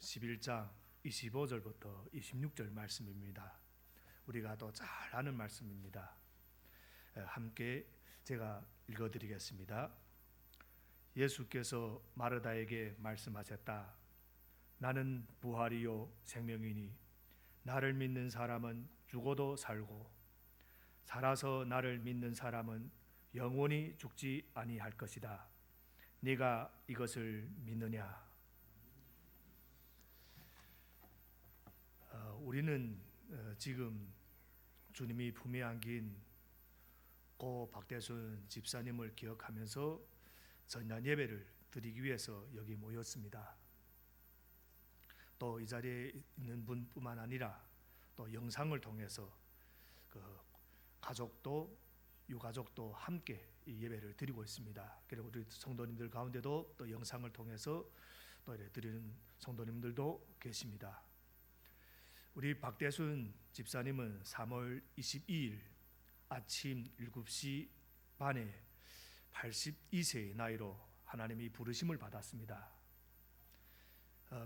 11장 25절부터 26절 말씀입니다. 우리가 또 잘 아는 말씀입니다. 함께 제가 읽어드리겠습니다. 예수께서 마르다에게 말씀하셨다. 나는 부활이요 생명이니 나를 믿는 사람은 죽어도 살고 살아서 나를 믿는 사람은 영원히 죽지 아니할 것이다. 네가 이것을 믿느냐? 우리는 지금 주님이 품에 안긴 고 박대순 집사님을 기억하면서 전년 예배를 드리기 위해서 여기 모였습니다. 또 이 자리에 있는 분뿐만 아니라 또 영상을 통해서 가족도 유가족도 함께 이 예배를 드리고 있습니다. 그리고 우리 성도님들 가운데도 또 영상을 통해서 또 이렇게 드리는 성도님들도 계십니다. 우리 박대순 집사님은 3월 22일 아침 7시 반에 82세의 나이로 하나님이 부르심을 받았습니다.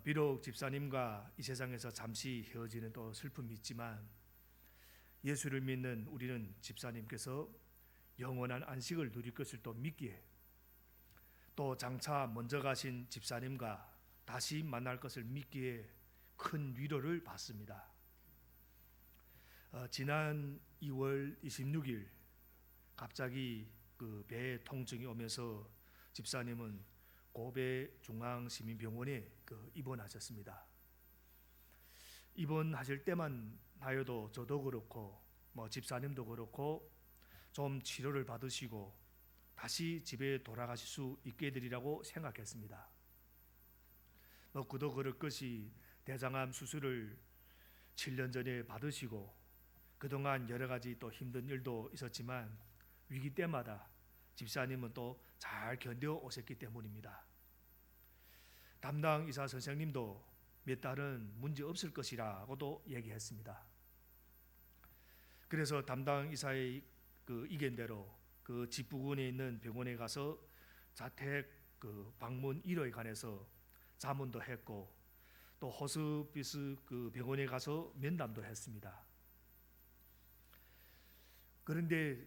비록 집사님과 이 세상에서 잠시 헤어지는 또 슬픔이 있지만 예수를 믿는 우리는 집사님께서 영원한 안식을 누릴 것을 또 믿기에 또 장차 먼저 가신 집사님과 다시 만날 것을 믿기에 큰 위로를 받습니다. 지난 2월 26일 갑자기 그 배에 통증이 오면서 집사님은 고베 중앙시민병원에 입원하셨습니다. 입원하실 때만 하여도 저도 그렇고 집사님도 그렇고 좀 치료를 받으시고 다시 집에 돌아가실 수 있게 되리라고 생각했습니다. 그도 그럴 것이 대장암 수술을 7년 전에 받으시고 그동안 여러 가지 또 힘든 일도 있었지만 위기 때마다 집사님은 또 잘 견뎌 오셨기 때문입니다. 담당 의사 선생님도 몇 달은 문제 없을 것이라고도 얘기했습니다. 그래서 담당 의사의 그 의견대로 그 집 부근에 있는 병원에 가서 자택 방문 일호에 관해서 자문도 했고 또 호스피스 병원에 가서 면담도 했습니다. 그런데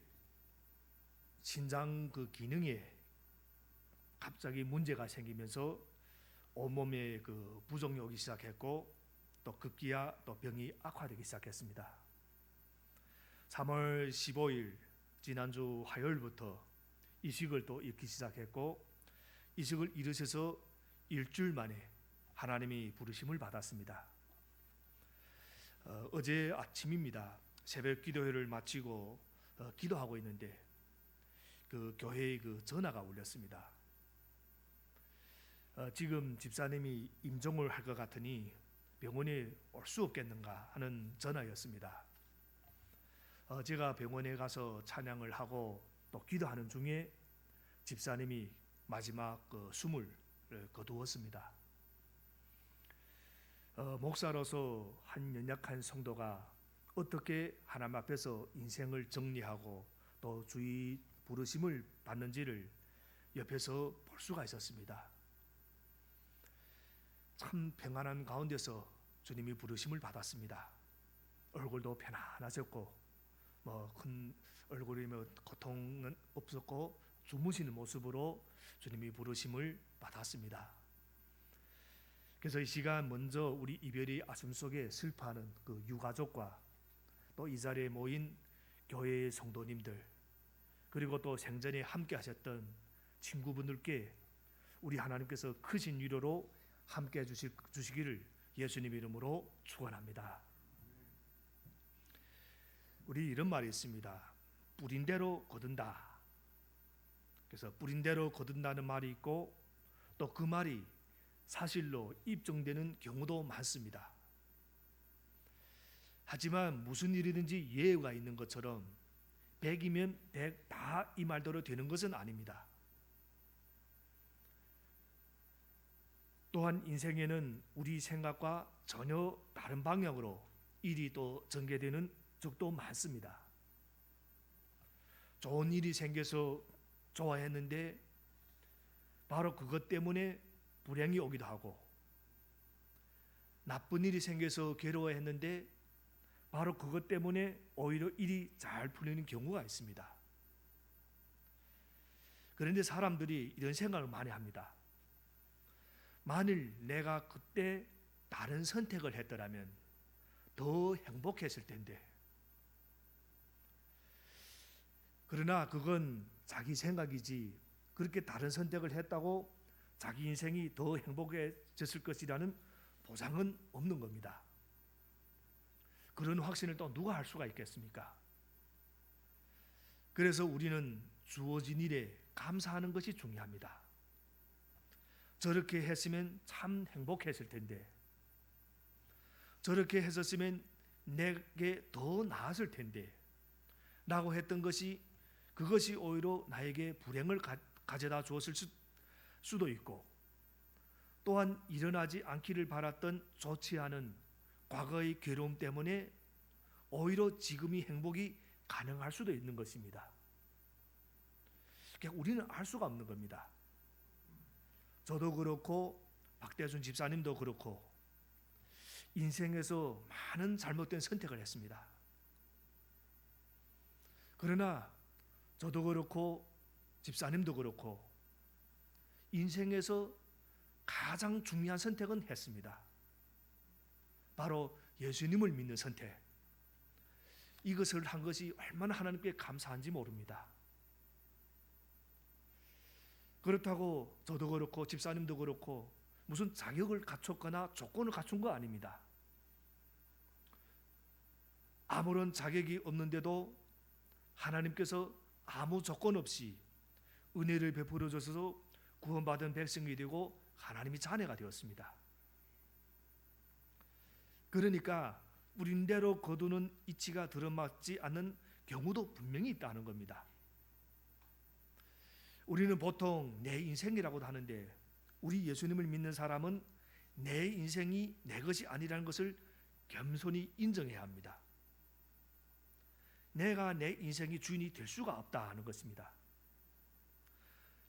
신장 기능에 갑자기 문제가 생기면서 온몸에 부종이 오기 시작했고 또 급기야 또 병이 악화되기 시작했습니다. 3월 15일 지난주 화요일부터 이식을 또 잃기 시작했고 이식을 잃으셔서 일주일 만에 하나님이 부르심을 받았습니다. 어제 아침입니다. 새벽 기도회를 마치고 기도하고 있는데 교회에 전화가 울렸습니다. 지금 집사님이 임종을 할 것 같으니 병원에 올 수 없겠는가 하는 전화였습니다. 제가 병원에 가서 찬양을 하고 또 기도하는 중에 집사님이 마지막 숨을 거두었습니다. 목사로서 한 연약한 성도가 어떻게 하나님 앞에서 인생을 정리하고 또 주의 부르심을 받는지를 옆에서 볼 수가 있었습니다. 참 평안한 가운데서 주님이 부르심을 받았습니다. 얼굴도 편안하셨고 큰 얼굴에 고통은 없었고 주무시는 모습으로 주님이 부르심을 받았습니다. 그래서 이 시간 먼저 우리 이별의 아픔 속에 슬퍼하는 유가족과 또 이 자리에 모인 교회의 성도님들 그리고 또 생전에 함께 하셨던 친구분들께 우리 하나님께서 크신 위로로 함께 주시기를 예수님 이름으로 축원합니다. 우리 이런 말이 있습니다. 뿌린 대로 거둔다. 그래서 뿌린 대로 거둔다는 말이 있고 또 그 말이 사실로 입증되는 경우도 많습니다. 하지만 무슨 일이든지 예외가 있는 것처럼 100이면 100 다 이 말대로 되는 것은 아닙니다. 또한 인생에는 우리 생각과 전혀 다른 방향으로 일이 또 전개되는 적도 많습니다. 좋은 일이 생겨서 좋아했는데 바로 그것 때문에 불행이 오기도 하고 나쁜 일이 생겨서 괴로워했는데 바로 그것 때문에 오히려 일이 잘 풀리는 경우가 있습니다. 그런데 사람들이 이런 생각을 많이 합니다. 만일 내가 그때 다른 선택을 했더라면 더 행복했을 텐데. 그러나 그건 자기 생각이지 그렇게 다른 선택을 했다고 자기 인생이 더 행복해졌을 것이라는 보장은 없는 겁니다. 그런 확신을 또 누가 할 수가 있겠습니까? 그래서 우리는 주어진 일에 감사하는 것이 중요합니다. 저렇게 했으면 참 행복했을 텐데, 저렇게 했었으면 내게 더 나았을 텐데 라고 했던 것이 그것이 오히려 나에게 불행을 가져다 주었을 수도 있고, 또한 일어나지 않기를 바랐던 좋지 않은 과거의 괴로움 때문에 오히려 지금의 행복이 가능할 수도 있는 것입니다. 그러니까 우리는 알 수가 없는 겁니다. 저도 그렇고 박대순 집사님도 그렇고 인생에서 많은 잘못된 선택을 했습니다. 그러나 저도 그렇고 집사님도 그렇고 인생에서 가장 중요한 선택은 했습니다. 바로 예수님을 믿는 선택. 이것을 한 것이 얼마나 하나님께 감사한지 모릅니다. 그렇다고 저도 그렇고 집사님도 그렇고 무슨 자격을 갖췄거나 조건을 갖춘 거 아닙니다. 아무런 자격이 없는데도 하나님께서 아무 조건 없이 은혜를 베풀어 주셔서 구원받은 백성이 되고 하나님의 자녀가 되었습니다. 그러니까 뿌린대로 거두는 이치가 들어맞지 않는 경우도 분명히 있다는 겁니다. 우리는 보통 내 인생이라고도 하는데 우리 예수님을 믿는 사람은 내 인생이 내 것이 아니라는 것을 겸손히 인정해야 합니다. 내가 내 인생의 주인이 될 수가 없다 하는 것입니다.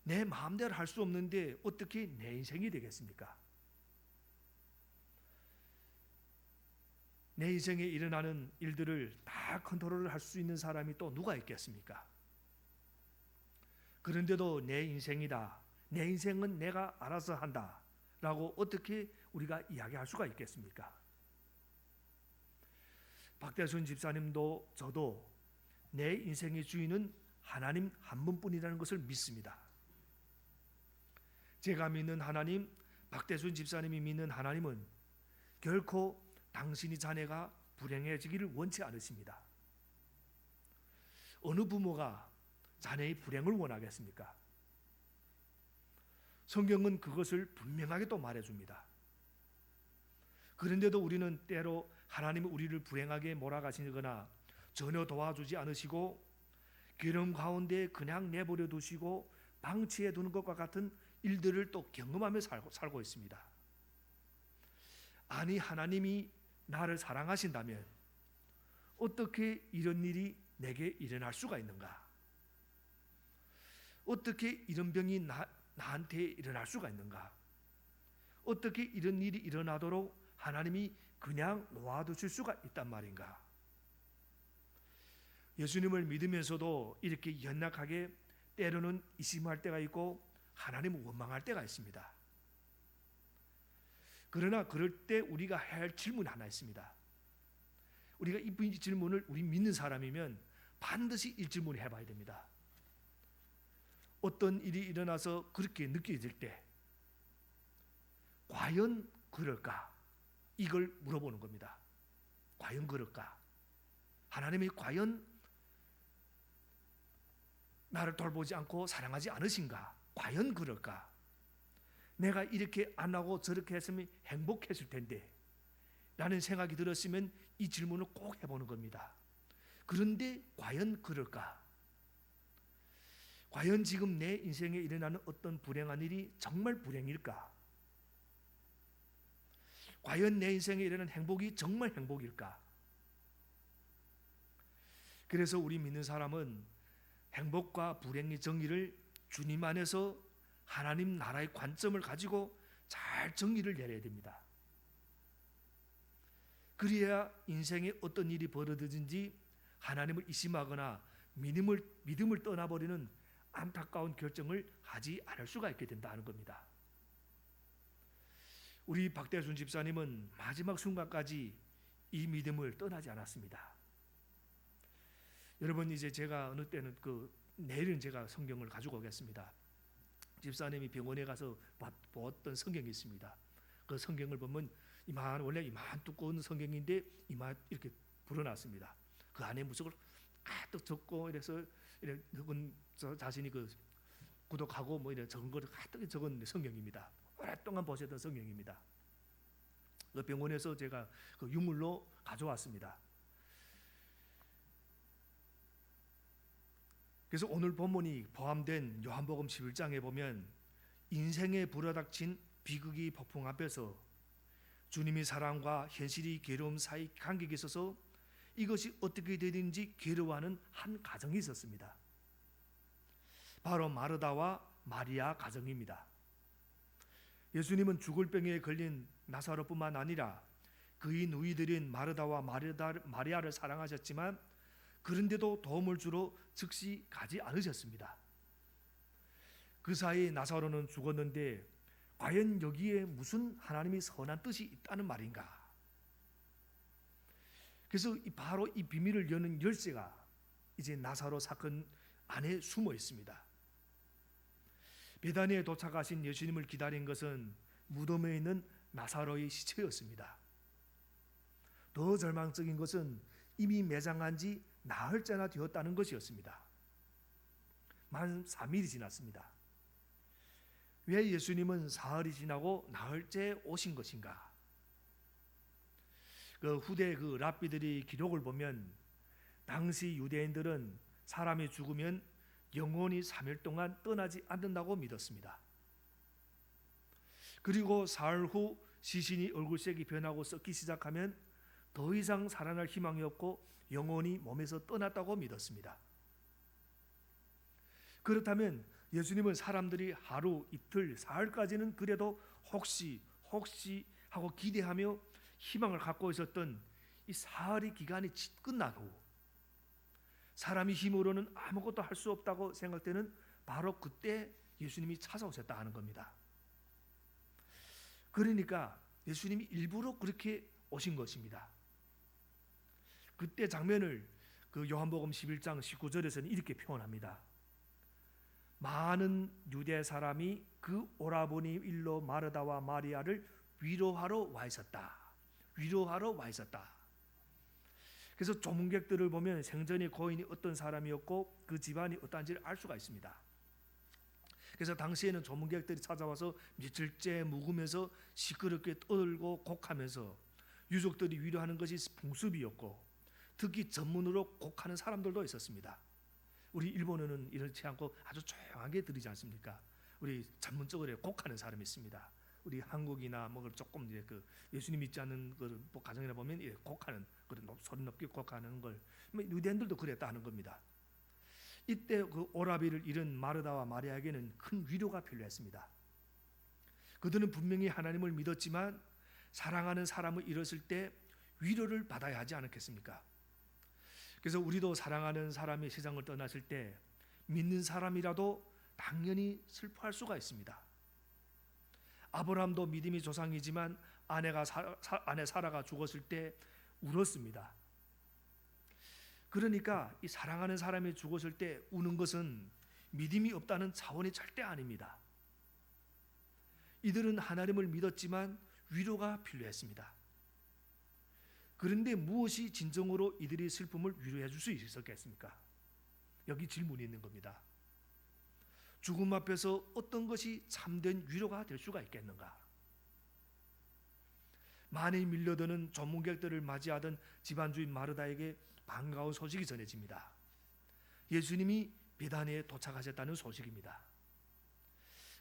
내 마음대로 할 수 없는데 어떻게 내 인생이 되겠습니까? 내 인생에 일어나는 일들을 다 컨트롤을 할 수 있는 사람이 또 누가 있겠습니까? 그런데도 내 인생이다, 내 인생은 내가 알아서 한다 라고 어떻게 우리가 이야기할 수가 있겠습니까? 박대순 집사님도 저도 내 인생의 주인은 하나님 한 분뿐이라는 것을 믿습니다. 제가 믿는 하나님, 박대순 집사님이 믿는 하나님은 결코 당신의 자녀가 불행해지기를 원치 않으십니다. 어느 부모가 자녀의 불행을 원하겠습니까? 성경은 그것을 분명하게 또 말해줍니다. 그런데도 우리는 때로 하나님이 우리를 불행하게 몰아가시거나 전혀 도와주지 않으시고 괴로움 가운데 그냥 내버려 두시고 방치해 두는 것과 같은 일들을 또 경험하며 살고 있습니다. 아니, 하나님이 나를 사랑하신다면 어떻게 이런 일이 내게 일어날 수가 있는가? 어떻게 이런 병이 나한테 일어날 수가 있는가? 어떻게 이런 일이 일어나도록 하나님이 그냥 놓아두실 수가 있단 말인가? 예수님을 믿으면서도 이렇게 연약하게 때로는 의심할 때가 있고 하나님을 원망할 때가 있습니다. 그러나 그럴 때 우리가 해야 할 질문이 하나 있습니다. 우리가 이 질문을 우리 믿는 사람이면 반드시 이 질문을 해봐야 됩니다. 어떤 일이 일어나서 그렇게 느껴질 때 과연 그럴까? 이걸 물어보는 겁니다. 과연 그럴까? 하나님이 과연 나를 돌보지 않고 사랑하지 않으신가? 과연 그럴까? 내가 이렇게 안 하고 저렇게 했으면 행복했을 텐데 라는 생각이 들었으면 이 질문을 꼭 해보는 겁니다. 그런데 과연 그럴까? 과연 지금 내 인생에 일어나는 어떤 불행한 일이 정말 불행일까? 과연 내 인생에 일어나는 행복이 정말 행복일까? 그래서 우리 믿는 사람은 행복과 불행의 정의를 주님 안에서 하나님 나라의 관점을 가지고 잘 정의를 내려야 됩니다. 그래야 인생에 어떤 일이 벌어지든지 하나님을 의심하거나 믿음을 떠나버리는 안타까운 결정을 하지 않을 수가 있게 된다는 겁니다. 우리 박대순 집사님은 마지막 순간까지 이 믿음을 떠나지 않았습니다. 여러분, 이제 제가 어느 때는 내일은 제가 성경을 가지고 오겠습니다. 집사님이 병원에 가서 보았던 성경이 있습니다. 그 성경을 보면 원래 이만 두꺼운 성경인데 이만 이렇게 불어놨습니다. 그 안에 무슨 걸 가득 적고 이래서 적은 자신이 구독하고 이런 적은 거를 가득 적은 성경입니다. 오랫동안 보셨던 성경입니다. 그 병원에서 제가 유물로 가져왔습니다. 그래서 오늘 본문이 포함된 요한복음 11장에 보면 인생에 불어닥친 비극이 폭풍 앞에서 주님의 사랑과 현실이 괴로움 사이 간격이 있어서 이것이 어떻게 되는지 괴로워하는 한 가정이 있었습니다. 바로 마르다와 마리아 가정입니다. 예수님은 죽을 병에 걸린 나사로뿐만 아니라 그의 누이들인 마르다와 마리아를 사랑하셨지만 그런데도 도움을 주러 즉시 가지 않으셨습니다. 그 사이 나사로는 죽었는데 과연 여기에 무슨 하나님의 선한 뜻이 있다는 말인가? 그래서 바로 이 비밀을 여는 열쇠가 이제 나사로 사건 안에 숨어 있습니다. 베다니에 도착하신 예수님을 기다린 것은 무덤에 있는 나사로의 시체였습니다. 더 절망적인 것은 이미 매장한 지 나흘째나 되었다는 것이었습니다. 만 3일이 지났습니다. 왜 예수님은 사흘이 지나고 나흘째 오신 것인가? 후대 랍비들이 기록을 보면 당시 유대인들은 사람이 죽으면 영원히 3일 동안 떠나지 않는다고 믿었습니다. 그리고 사흘 후 시신이 얼굴색이 변하고 썩기 시작하면 더 이상 살아날 희망이 없고 영원히 몸에서 떠났다고 믿었습니다. 그렇다면 예수님은 사람들이 하루, 이틀, 사흘까지는 그래도 혹시 하고 기대하며 희망을 갖고 있었던 이 사흘의 기간이 끝난 후 사람이 힘으로는 아무것도 할 수 없다고 생각되는 바로 그때 예수님이 찾아오셨다 하는 겁니다. 그러니까 예수님이 일부러 그렇게 오신 것입니다. 그때 장면을 요한복음 11장 19절에서는 이렇게 표현합니다. 많은 유대 사람이 그 오라버니 일로 마르다와 마리아를 위로하러 와 있었다. 그래서 조문객들을 보면 생전에 고인이 어떤 사람이었고 그 집안이 어떠한지를 알 수가 있습니다. 그래서 당시에는 조문객들이 찾아와서 며칠째 묵으면서 시끄럽게 떠들고 곡하면서 유족들이 위로하는 것이 풍습이었고 특히 전문으로 곡하는 사람들도 있었습니다. 우리 일본어는 이렇지 않고 아주 조용하게 들리지 않습니까? 우리 전문적으로 곡하는 사람이 있습니다. 우리 한국이나 조금 예수님 믿지 않는 가정이나 보면 곡하는 소리 높게 곡하는 걸 유대인들도 그랬다 하는 겁니다. 이때 오라비를 잃은 마르다와 마리아에게는 큰 위로가 필요했습니다. 그들은 분명히 하나님을 믿었지만 사랑하는 사람을 잃었을 때 위로를 받아야 하지 않겠습니까? 그래서 우리도 사랑하는 사람이 세상을 떠났을 때 믿는 사람이라도 당연히 슬퍼할 수가 있습니다. 아브라함도 믿음의 조상이지만 아내 사라가 죽었을 때 울었습니다. 그러니까 이 사랑하는 사람이 죽었을 때 우는 것은 믿음이 없다는 차원이 절대 아닙니다. 이들은 하나님을 믿었지만 위로가 필요했습니다. 그런데 무엇이 진정으로 이들의 슬픔을 위로해 줄 수 있었겠습니까? 여기 질문이 있는 겁니다. 죽음 앞에서 어떤 것이 참된 위로가 될 수가 있겠는가? 많이 밀려드는 조문객들을 맞이하던 집안주인 마르다에게 반가운 소식이 전해집니다. 예수님이 베다니에 도착하셨다는 소식입니다.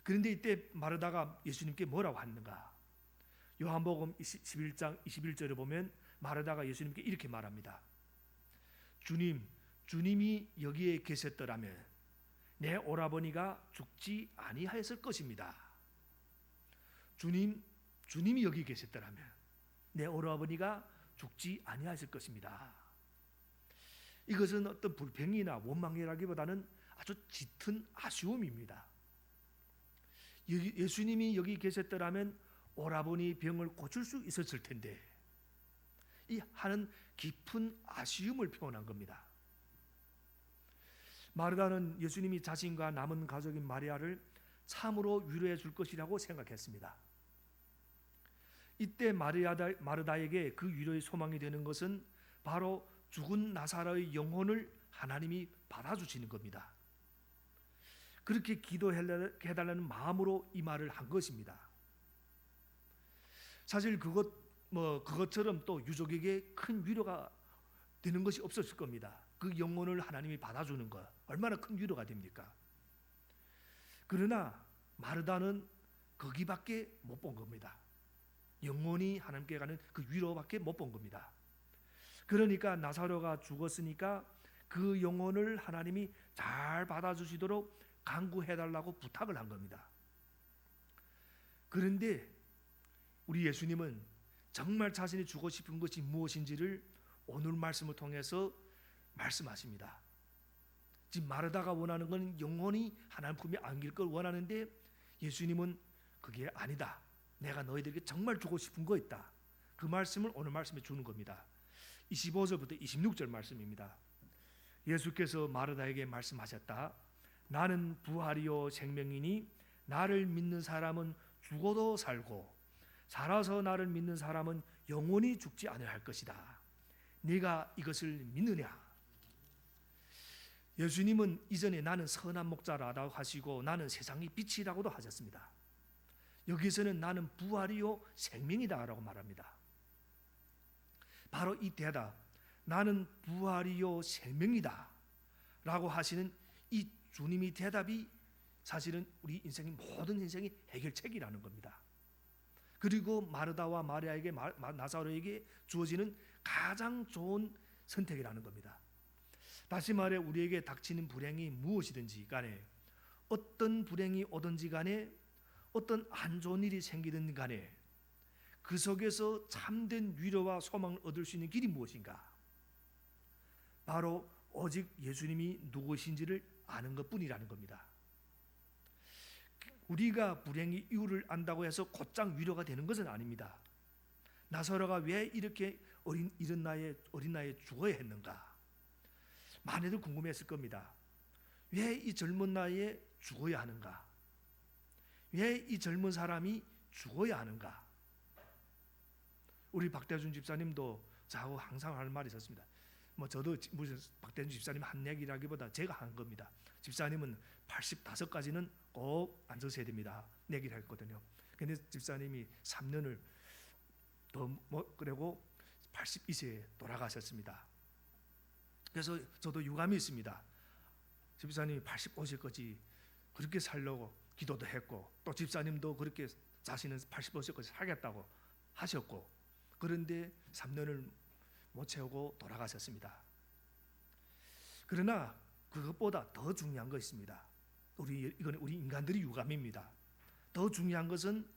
그런데 이때 마르다가 예수님께 뭐라고 하는가? 요한복음 11장 21절에 보면 마르다가 예수님께 이렇게 말합니다. 주님이 여기에 계셨더라면 내 오라버니가 죽지 아니하였을 것입니다. 주님이 여기 계셨더라면 내 오라버니가 죽지 아니하실 것입니다. 이것은 어떤 불평이나 원망이라기보다는 아주 짙은 아쉬움입니다. 예수님이 여기 계셨더라면 오라버니 병을 고칠 수 있었을 텐데, 이 하는 깊은 아쉬움을 표현한 겁니다. 마르다는 예수님이 자신과 남은 가족인 마리아를 참으로 위로해 줄 것이라고 생각했습니다. 이때 마르다에게 그 위로의 소망이 되는 것은 바로 죽은 나사로의 영혼을 하나님이 받아주시는 겁니다. 그렇게 기도해달라는 마음으로 이 말을 한 것입니다. 사실 그것처럼 또 유족에게 큰 위로가 되는 것이 없었을 겁니다. 그 영혼을 하나님이 받아주는 것 얼마나 큰 위로가 됩니까? 그러나 마르다는 거기밖에 못 본 겁니다. 영혼이 하나님께 가는 그 위로밖에 못 본 겁니다. 그러니까 나사로가 죽었으니까 그 영혼을 하나님이 잘 받아주시도록 간구해달라고 부탁을 한 겁니다. 그런데 우리 예수님은 정말 자신이 주고 싶은 것이 무엇인지를 오늘 말씀을 통해서 말씀하십니다. 지금 마르다가 원하는 건 영혼이 하나님 품에 안길 걸 원하는데 예수님은 그게 아니다. 내가 너희들에게 정말 주고 싶은 거 있다. 그 말씀을 오늘 말씀에 주는 겁니다. 25절부터 26절 말씀입니다. 예수께서 마르다에게 말씀하셨다. 나는 부활이요 생명이니 나를 믿는 사람은 죽어도 살고 살아서 나를 믿는 사람은 영원히 죽지 아니할 것이다. 네가 이것을 믿느냐? 예수님은 이전에 나는 선한 목자라고 하시고 나는 세상의 빛이라고도 하셨습니다. 여기서는 나는 부활이요 생명이다라고 말합니다. 바로 이 대답, 나는 부활이요 생명이다 라고 하시는 이 주님의 대답이 사실은 우리 인생의 모든 인생의 해결책이라는 겁니다. 그리고 마르다와 마리아에게 나사로에게 주어지는 가장 좋은 선택이라는 겁니다. 다시 말해 우리에게 닥치는 불행이 무엇이든지 간에, 어떤 불행이 오든지 간에, 어떤 안 좋은 일이 생기든 간에 그 속에서 참된 위로와 소망을 얻을 수 있는 길이 무엇인가? 바로 오직 예수님이 누구신지를 아는 것뿐이라는 겁니다. 우리가 불행의 이유를 안다고 해서 곧장 위로가 되는 것은 아닙니다. 나사로가 왜 이렇게 어린 나이에 죽어야 했는가? 많이들 궁금했을 겁니다. 왜 이 젊은 나이에 죽어야 하는가? 왜 이 젊은 사람이 죽어야 하는가? 우리 박대준 집사님도 저하고 항상 하는 말이 있었습니다. 저도 무슨 박대준 집사님 한 얘기라기보다 제가 한 겁니다. 집사님은 85까지는 꼭 앉으셔야 됩니다. 얘기를 했거든요. 근데 집사님이 3년을 더 그리고 82세에 돌아가셨습니다. 그래서 저도 유감이 있습니다. 집사님이 85세까지 그렇게 살려고 기도도 했고 또 집사님도 그렇게 자신은 85세까지 살겠다고 하셨고 그런데 3년을 못 채우고 돌아가셨습니다. 그러나 그것보다 더 중요한 것이 있습니다. 이건 우리 인간들의 유감입니다. 더 중요한 것은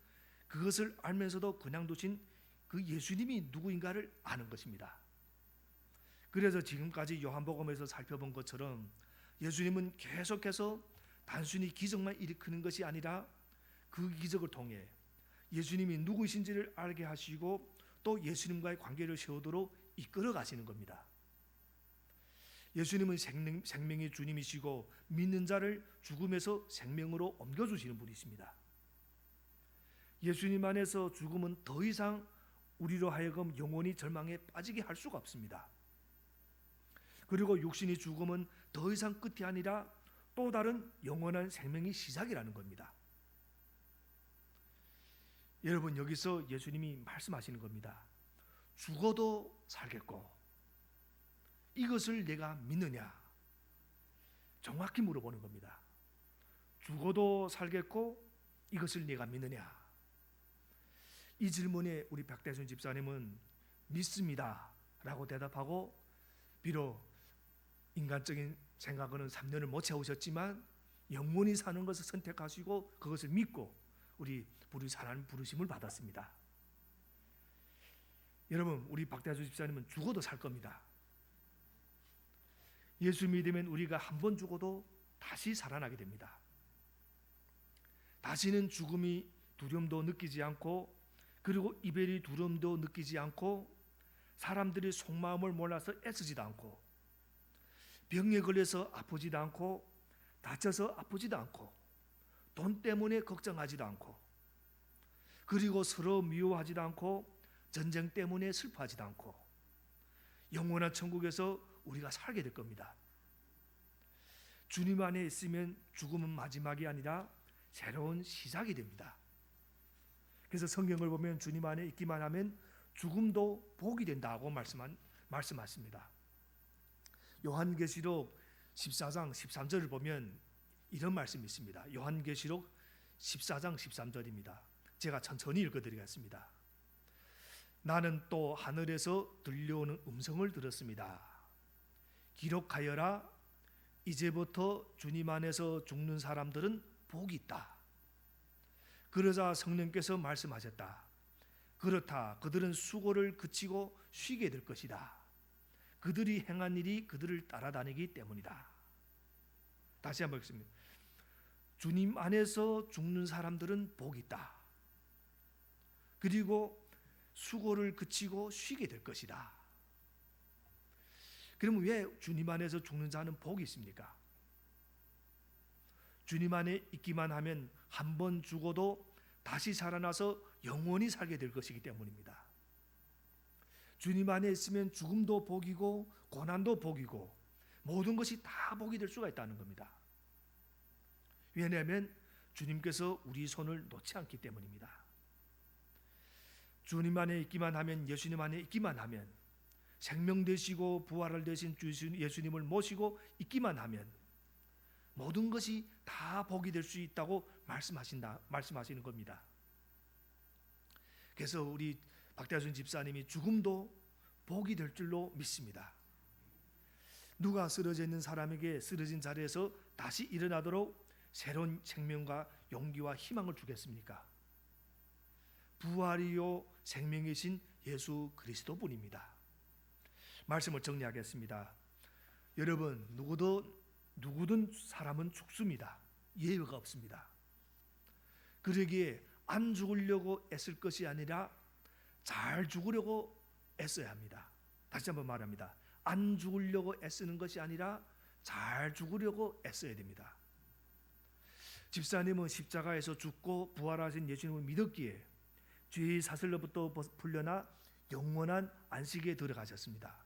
그것을 알면서도 그냥 두신 그 예수님이 누구인가를 아는 것입니다. 그래서 지금까지 요한복음에서 살펴본 것처럼 예수님은 계속해서 단순히 기적만 일으키는 것이 아니라 그 기적을 통해 예수님이 누구이신지를 알게 하시고 또 예수님과의 관계를 세우도록 이끌어 가시는 겁니다. 예수님은 생명의 주님이시고 믿는 자를 죽음에서 생명으로 옮겨주시는 분이십니다. 예수님 안에서 죽음은 더 이상 우리로 하여금 영원히 절망에 빠지게 할 수가 없습니다. 그리고 육신의 죽음은 더 이상 끝이 아니라 또 다른 영원한 생명의 시작이라는 겁니다. 여러분, 여기서 예수님이 말씀하시는 겁니다. 죽어도 살겠고 이것을 내가 믿느냐? 정확히 물어보는 겁니다. 죽어도 살겠고 이것을 내가 믿느냐? 이 질문에 우리 박대순 집사님은 믿습니다 라고 대답하고, 비록 인간적인 생각으로는 3년을 못 채우셨지만 영원히 사는 것을 선택하시고 그것을 믿고 우리 하나님 부르심을 받았습니다. 여러분, 우리 박대수 집사님은 죽어도 살 겁니다. 예수 믿으면 우리가 한 번 죽어도 다시 살아나게 됩니다. 다시는 죽음이 두려움도 느끼지 않고, 그리고 이별이 두려움도 느끼지 않고, 사람들이 속마음을 몰라서 애쓰지도 않고, 병에 걸려서 아프지도 않고, 다쳐서 아프지도 않고, 돈 때문에 걱정하지도 않고, 그리고 서로 미워하지도 않고, 전쟁 때문에 슬퍼하지도 않고, 영원한 천국에서 우리가 살게 될 겁니다. 주님 안에 있으면 죽음은 마지막이 아니라 새로운 시작이 됩니다. 그래서 성경을 보면 주님 안에 있기만 하면 죽음도 복이 된다고 말씀하십니다. 요한계시록 14장 13절을 보면 이런 말씀이 있습니다. 요한계시록 14장 13절입니다. 제가 천천히 읽어드리겠습니다. 나는 또 하늘에서 들려오는 음성을 들었습니다. 기록하여라. 이제부터 주님 안에서 죽는 사람들은 복이 있다. 그러자 성령께서 말씀하셨다. 그렇다. 그들은 수고를 그치고 쉬게 될 것이다. 그들이 행한 일이 그들을 따라다니기 때문이다. 다시 한번 읽습니다. 주님 안에서 죽는 사람들은 복이 있다. 그리고 수고를 그치고 쉬게 될 것이다. 그러면 왜 주님 안에서 죽는 자는 복이 있습니까? 주님 안에 있기만 하면 한 번 죽어도 다시 살아나서 영원히 살게 될 것이기 때문입니다. 주님 안에 있으면 죽음도 복이고 고난도 복이고 모든 것이 다 복이 될 수가 있다는 겁니다. 왜냐하면 주님께서 우리 손을 놓지 않기 때문입니다. 주님 안에 있기만 하면, 예수님 안에 있기만 하면, 생명 되시고 부활을 되신 예수님을 모시고 있기만 하면 모든 것이 다 복이 될 수 있다고 말씀하시는 겁니다. 그래서 우리 박대순 집사님이 죽음도 복이 될 줄로 믿습니다. 누가 쓰러져 있는 사람에게 쓰러진 자리에서 다시 일어나도록 새로운 생명과 용기와 희망을 주겠습니까? 부활이요 생명이신 예수 그리스도뿐입니다. 말씀을 정리하겠습니다. 여러분, 누구든 사람은 죽습니다. 예외가 없습니다. 그러기에 안 죽으려고 애쓸 것이 아니라 잘 죽으려고 애써야 합니다. 다시 한번 말합니다. 안 죽으려고 애쓰는 것이 아니라 잘 죽으려고 애써야 됩니다. 집사님은 십자가에서 죽고 부활하신 예수님을 믿었기에 죄의 사슬로부터 풀려나 영원한 안식에 들어가셨습니다.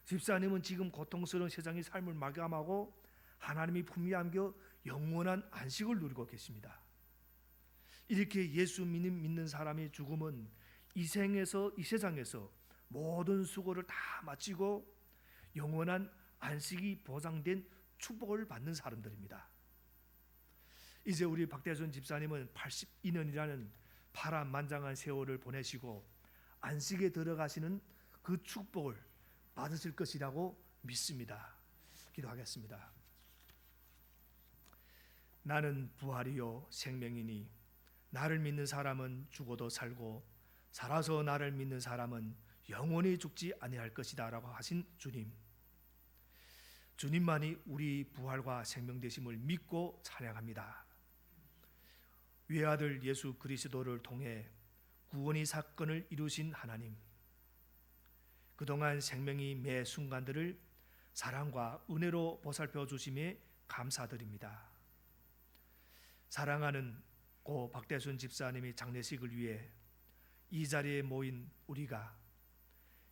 집사님은 지금 고통스러운 세상의 삶을 마감하고 하나님이 품에 안겨 영원한 안식을 누리고 계십니다. 이렇게 예수 믿는 사람의 죽음은 이 세상에서 모든 수고를 다 마치고 영원한 안식이 보장된 축복을 받는 사람들입니다. 이제 우리 박대순 집사님은 82년이라는 파란만장한 세월을 보내시고 안식에 들어가시는 그 축복을 받으실 것이라고 믿습니다. 기도하겠습니다. 나는 부활이요 생명이니 나를 믿는 사람은 죽어도 살고 살아서 나를 믿는 사람은 영원히 죽지 아니할 것이다 라고 하신 주님, 주님만이 우리 부활과 생명 되심을 믿고 찬양합니다. 외아들 예수 그리스도를 통해 구원의 사건을 이루신 하나님, 그동안 생명이 매 순간들을 사랑과 은혜로 보살펴 주심에 감사드립니다. 사랑하는 고 박대순 집사님의 장례식을 위해 이 자리에 모인 우리가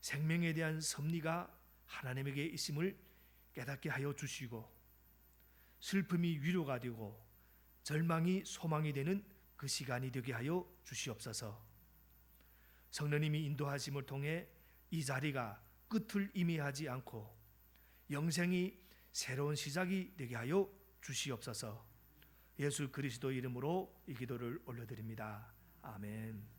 생명에 대한 섭리가 하나님에게 있음을 깨닫게 하여 주시고 슬픔이 위로가 되고 절망이 소망이 되는 그 시간이 되게 하여 주시옵소서. 성령님이 인도하심을 통해 이 자리가 끝을 의미하지 않고 영생이 새로운 시작이 되게 하여 주시옵소서. 예수 그리스도 이름으로 이 기도를 올려드립니다. 아멘.